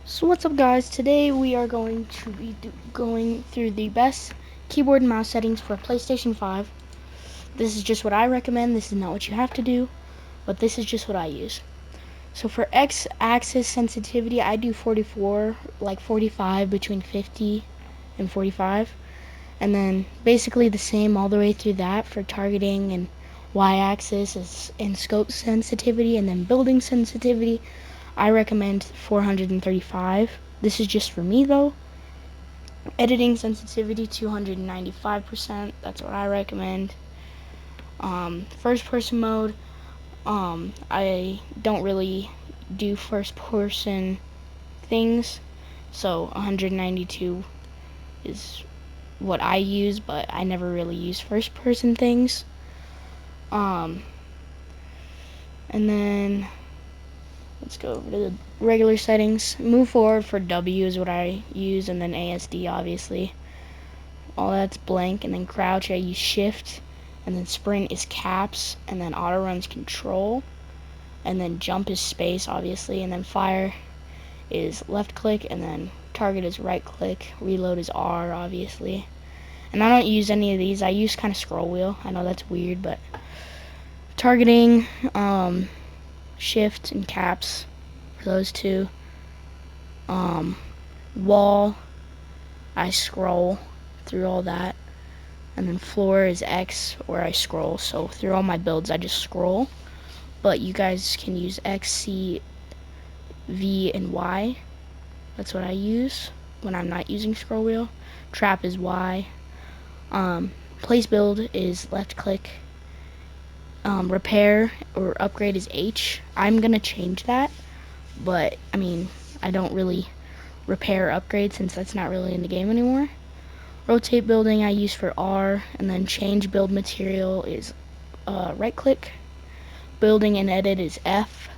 So what's up guys, today we are going to be going through the best keyboard and mouse settings for PlayStation 5. This is just what I recommend, this is not what you have to do, but this is just what I use. So for X-axis sensitivity, I do 44, like 45, between 50 and 45. And then basically the same all the way through that for targeting, and Y-axis and scope sensitivity, and then building sensitivity. I recommend 435. This is just for me though. Editing sensitivity 295%. That's what I recommend. First person mode. I don't really do first person things, so 192 is what I use, but I never really use first person things. And then let's go over to the regular settings. Move forward for W is what I use, and then ASD obviously. All that's blank, and then crouch I use shift, and then sprint is caps, and then auto run's control, and then jump is space obviously, and then fire is left click, and then target is right click, reload is R obviously. And I don't use any of these, I use kind of scroll wheel. I know that's weird, but targeting, shift and caps for those two. Wall, I scroll through all that, and then floor is X where I scroll. So through all my builds I just scroll, but you guys can use X, C, V, and Y. That's what I use when I'm not using scroll wheel. Trap is Y. Place build is left click. Repair or upgrade is H. I'm gonna change that, but I mean, I don't really repair or upgrade since that's not really in the game anymore. Rotate building I use for R, and then change build material is right click. Building and edit is F.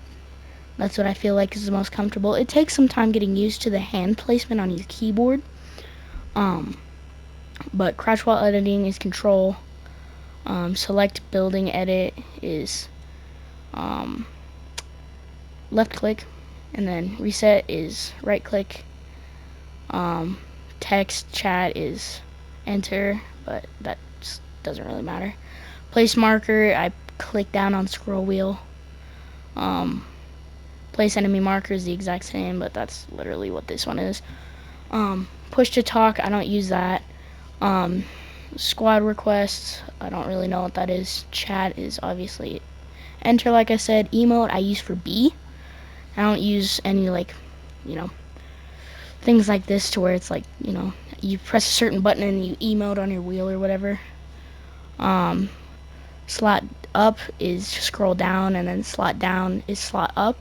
That's what I feel like is the most comfortable. It takes some time getting used to the hand placement on your keyboard. But crouch while editing is control. Select building edit is left click, and then reset is right click. Text chat is enter, but that doesn't really matter. Place marker, I click down on scroll wheel. Place enemy marker is the exact same, but that's literally what this one is. Push to talk, I don't use that. Squad requests, I don't really know what that is. Chat is obviously enter, like I said. Emote I use for B. I don't use any, like, things like this to where it's like, you press a certain button and you emote on your wheel or whatever. Slot up is scroll down, and then slot down is slot up.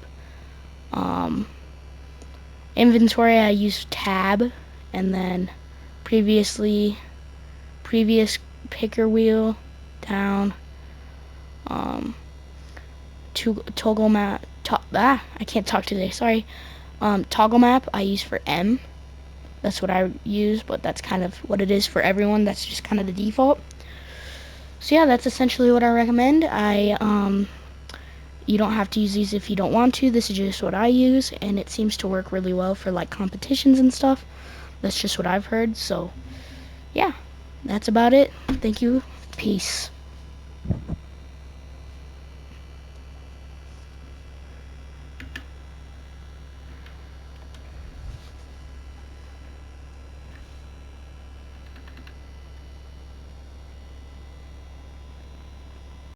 Inventory I use tab, and then previous picker wheel down. Toggle map, I can't talk today, sorry. Toggle map I use for M. That's what I use, but that's kind of what it is for everyone. That's just kind of the default. So yeah, that's essentially what I recommend. You don't have to use these if you don't want to. This is just what I use, and it seems to work really well for like competitions and stuff. That's just what I've heard. So yeah, that's about it. Thank you. Peace.